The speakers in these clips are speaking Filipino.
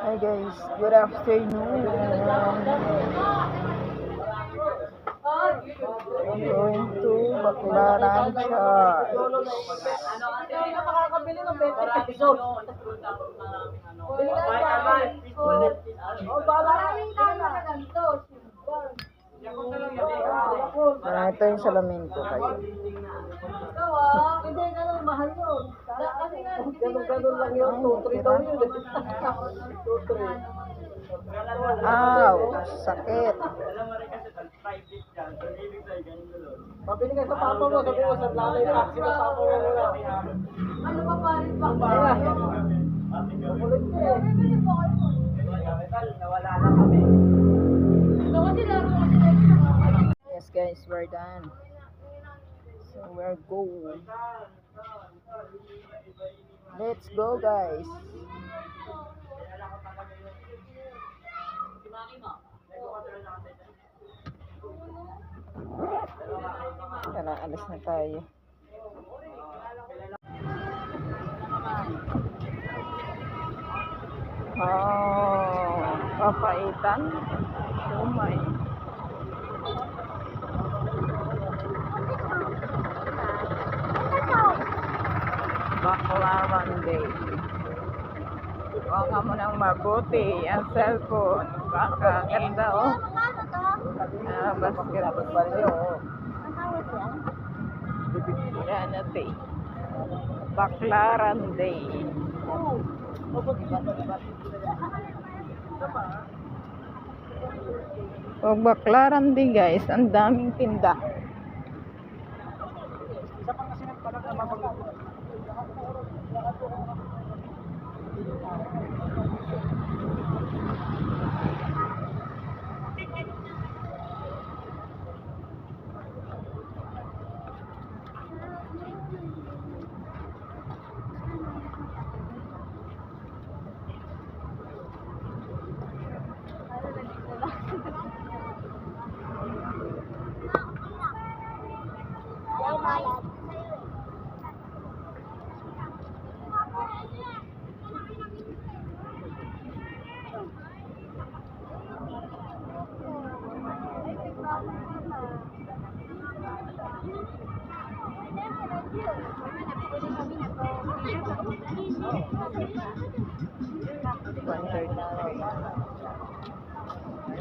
Hi guys, good afternoon. I'm going to Baclaran Church. Hindi ka makakabili ng 20 pesos. Bili ka maraming tao na ganito. Ito yung salamin ko kayo. Hindi ganun, mahal yun. Kasi nga, ganun lang yun. 2-3 daw yun. 2-3. Ow, sakit. Mabili ka sa papa mo, sabi mo, sa lalay taxi na papa mo muna. Ano ba palit ba? Kulit ka eh. Nawala na kami. Yes guys, we're done. So we're go. Let's go guys. Tara, alas na tayo. Oh, papaitan. Oh my. Baclaran Day. Huwag mo nang mabuti ang cellphone. Ganda oh. Basketball yun. Yan natin. Baclaran Day. Pag Baclaran Day guys, ang daming tinda.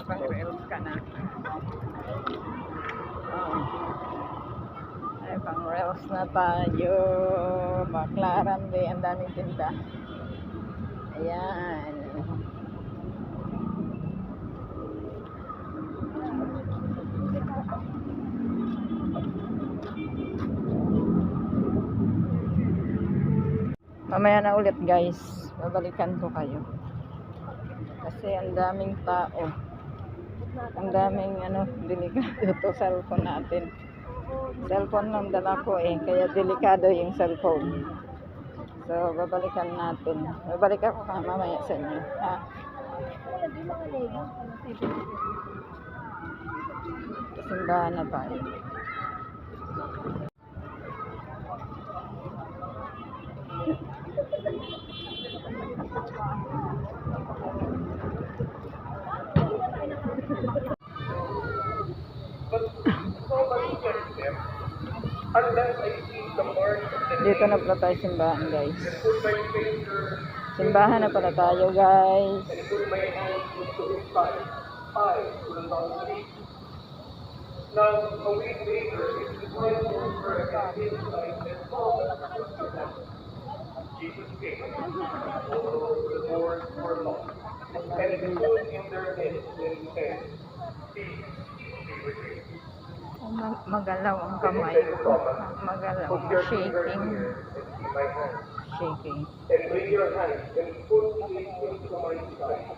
Pang-rails ka na. Ay, pang-rails na tayo. Baclaran Day. Ang daming tinda. Ayan. Mamaya na ulit guys. Babalikan ko kayo. Kasi ang daming tao. Ang daming delikado to cellphone natin. Cellphone lang dala ko eh. Kaya delikado yung cellphone. So, babalikan natin. Babalik ako mamaya sa inyo. Ha? Simbahan na tayo. Dito na pala tayo simbahan guys. Simbahan na pala tayo guys. Now, a week later, it was over again inside and saw Jesus came, although the doors were locked, and he stood in their midst and said, "Peace be with you." Magalaw ang kamay ko. Magalaw. Shaking. Shaking. And lay your hands and put it into my side,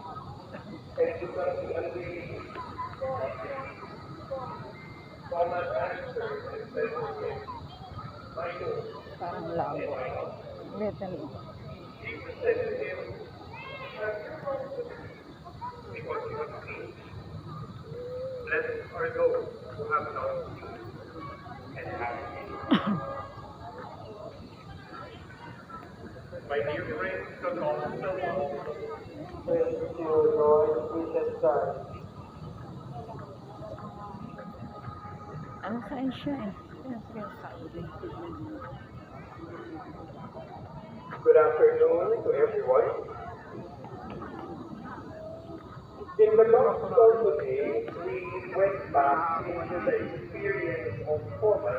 and you can be unbelieving. Thomas answered and said to him, "My Lord." Parang labo. Listen. Jesus said to him, "Have you come to me because you have seen? Blessed are those who have not seen and have seen." My dear friends, the gospel witness stand. Ano saan siya eh? Sige, Saudi. Good afternoon to everyone. In the gospel today, we went back into the experience of Thomas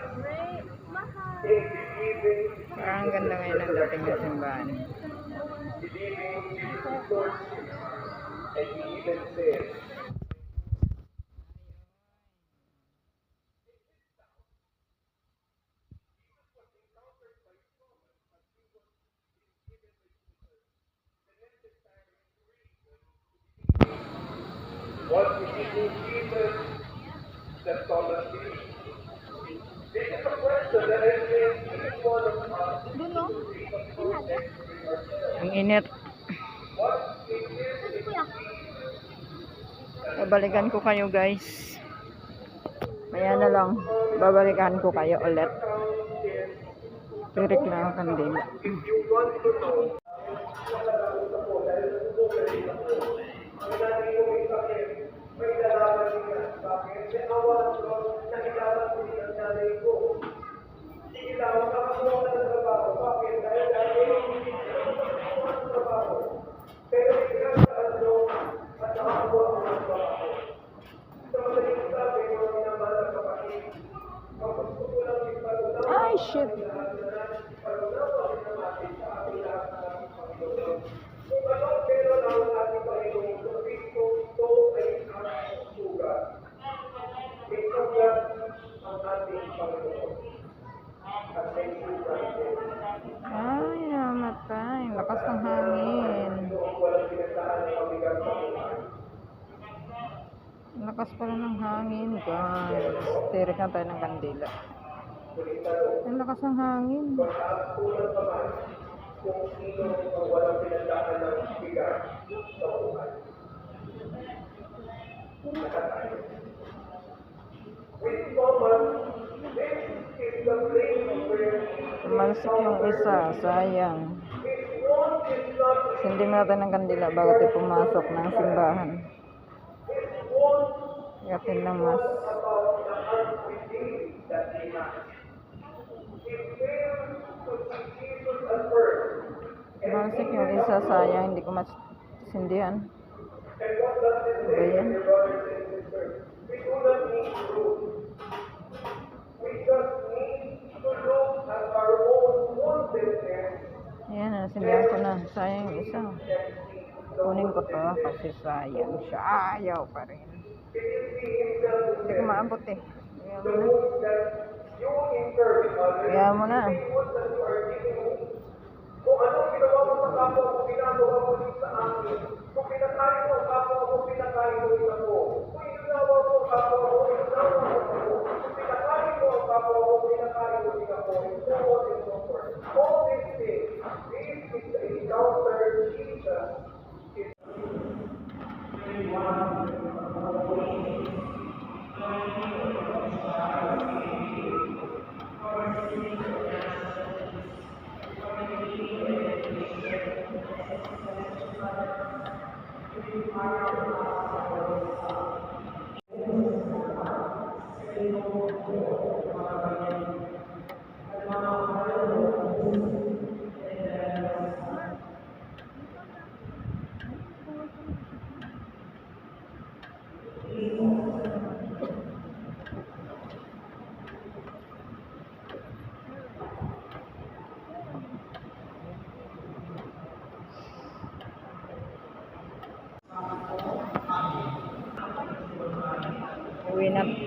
in believing Parang ganda ngayon ang dating na simbahan. believing Jesus Lord, and he even said, "What is it in Jesus that Thomas believed?" This is a question that I think each one of us Ang init. Babalikan ko kayo guys. Maya na lang. Babalikan ko kayo ulit. Tirik lang ang kandila. If you want to know, may nalaman niya sa akin, may awan ko, nakilala ko din ang nanay ko. Sige lang, makakuha ka ng trabaho. Bakit? Dahil hindi makakuha ng trabaho. Pero ikinasaan nyo at nakakuha ko ng trabaho. Sa madaling sabi, mga minamahal na kapatid, ang gusto ko lang ipatunaw, Ay, shit. kung ano meron ang ating Panginoon sa Kristo, ito ay ang sugat. May sugat ang ating Panginoon. At may sugat din. Ay, namatay. Lakas ng hangin. Ito ang walang pinagdaan ng pabigat sa buhay. Lakas pala ng hangin guys. Tirik na tayo ng kandila. Ang lakas ng hangin. Pagkaas tulad naman kung sino ang walang pinagdaan ng bigat sa buhay. Nakatayo. With Thomas, this is the place where Tumalsik yung isa. Sayang. his want is not Sindim natin ng kandila bago tayo pumasok ng simbahan. his want Yakin ng mas. about the unredeemed that they have. He failed to see Jesus at first. Tumalsik yung isa. Sayang. Hindi ko masindihan. And what does it Ba say, yan? dear brothers and sisters? We do not need to look. We just need to look at our own wantedness Ayan, nasindihan ko na. Sayang yung isa. Kunin ko to kasi sayang siya. Ayaw pa rin. if you see himself in Hindi ko maabot eh. Ayaw the mo na. wounds that you incur with others, Ayaw mo na. the wounds that you are giving me. Kung anong ginawa mo sa kapwa mo, ginagawa mo din sa akin. Kung pinakain mo ang kapwa mo, pinakain mo din ako. Kung inunawa mo ang kapwa mo, inunawa mo ako. Kung pinakain mo ang kapwa mo, pinakain mo din ako. And so on and so forth. All these things, this is the encounter Jesus is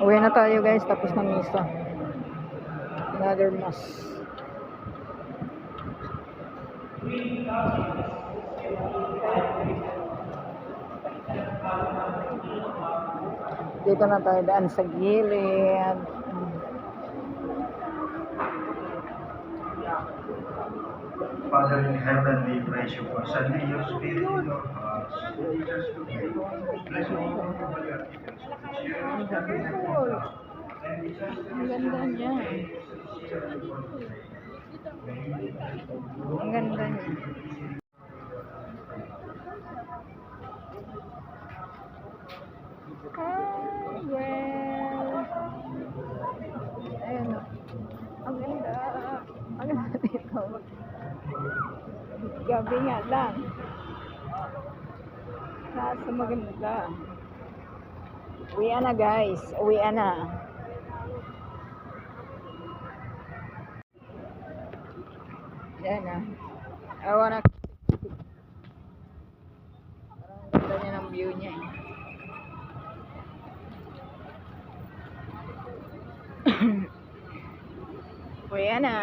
Uwi na tayo guys, tapos na misa. Another mass. Dito na tayo daan sa gilid. Father in heaven, we praise you for sending your spirit in our hearts. Teach us to pray. Bless all of your articles. Share us the Beautiful. and teach us to Ang ganda niya. Ang ganda niya. gabi nga lang. Nasa maganda. Uwian na guys. Uwian na. Yan na. Awa na. Parang ganda niya ng view niya eh. Uwian na.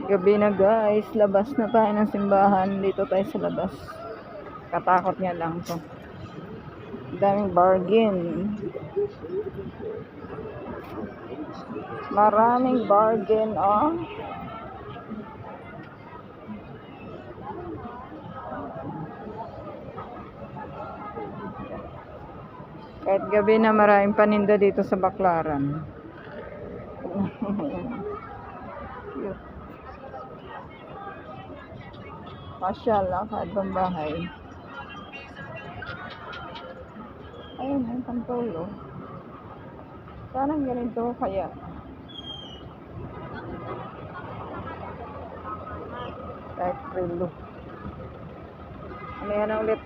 Gabi na guys. Labas na tayo ng simbahan. Dito tayo sa labas. Katakot nga lang to. Daming bargain. Maraming bargain, oh. Kahit gabi na maraming paninda dito sa Baklaran. Cute. Pasyal lang kahit bang bahay. Ayun, ang pantolo. Sana ganito kaya. Like relo. Ano yan ulit?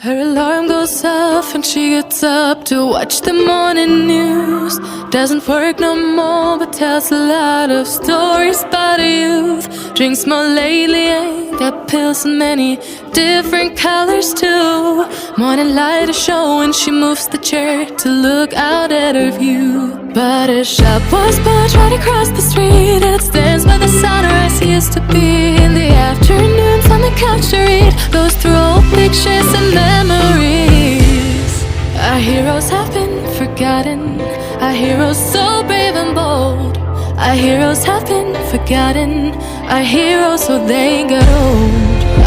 Her alarm goes off and she gets up to watch the morning news. Doesn't work no more but tells a lot of stories about her youth. Drinks more lately, ain't got pills in many different colors too. Morning light is showing, she moves the chair to look out at her view. But her shop was built right across the street, and it stands by the sunrise he used to be. In the afternoons on the couch to read, goes through old pictures and memories. Our heroes have been forgotten, our heroes so brave and bold. Our heroes have been forgotten, our heroes so they got old.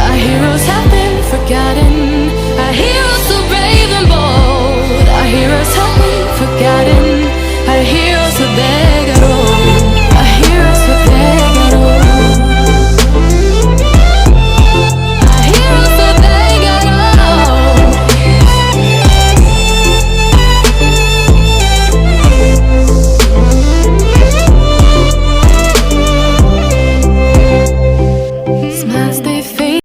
Our heroes have been forgotten, our heroes so brave and bold. Our heroes have been forgotten, our heroes so they got old. Our heroes so they got old. Our heroes so they got old. Smiles they fade.